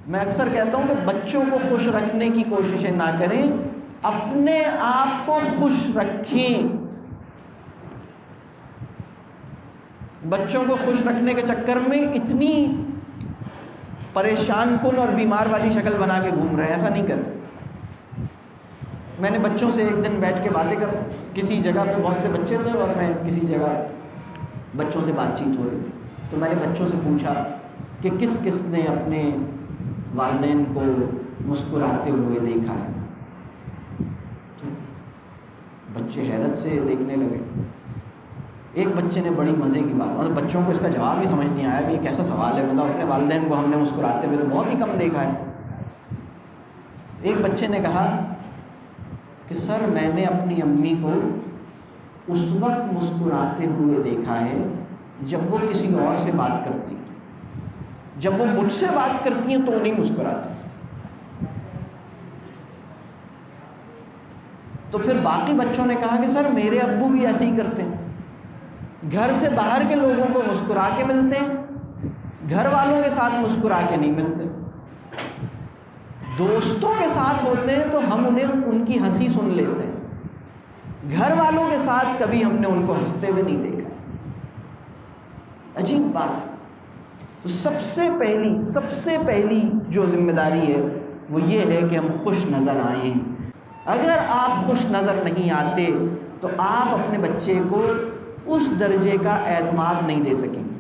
میں اکثر کہتا ہوں کہ بچوں کو خوش رکھنے کی کوششیں نہ کریں، اپنے آپ کو خوش رکھیں۔ بچوں کو خوش رکھنے کے چکر میں اتنی پریشان کن اور بیمار والی شکل بنا کے گھوم رہے ہیں، ایسا نہیں کریں۔ میں نے بچوں سے ایک دن بیٹھ کے باتیں کر، کسی جگہ پہ بہت سے بچے تھے اور میں کسی جگہ بچوں سے بات چیت ہو رہی تھی، تو میں نے بچوں سے پوچھا کہ کس کس نے اپنے والدین کو مسکراتے ہوئے دیکھا ہے؟ تو بچے حیرت سے دیکھنے لگے۔ ایک بچے نے بڑی مزے کی بات، مطلب بچوں کو اس کا جواب ہی سمجھ نہیں آیا کہ یہ کیسا سوال ہے، مطلب اپنے والدین کو ہم نے مسکراتے ہوئے تو بہت ہی کم دیکھا ہے۔ ایک بچے نے کہا کہ سر میں نے اپنی امی کو اس وقت مسکراتے ہوئے دیکھا ہے جب وہ کسی اور سے بات کرتی، جب وہ مجھ سے بات کرتی ہیں تو نہیں مسکراتی۔ تو پھر باقی بچوں نے کہا کہ سر میرے ابو بھی ایسے ہی کرتے ہیں، گھر سے باہر کے لوگوں کو مسکرا کے ملتے ہیں، گھر والوں کے ساتھ مسکرا کے نہیں ملتے۔ دوستوں کے ساتھ ہوتے ہیں تو ہم انہیں ان کی ہنسی سن لیتے ہیں، گھر والوں کے ساتھ کبھی ہم نے ان کو ہنستے ہوئے نہیں دیکھا۔ عجیب بات ہے۔ تو سب سے پہلی جو ذمہ داری ہے وہ یہ ہے کہ ہم خوش نظر آئیں۔ اگر آپ خوش نظر نہیں آتے تو آپ اپنے بچے کو اس درجے کا اعتماد نہیں دے سکیں۔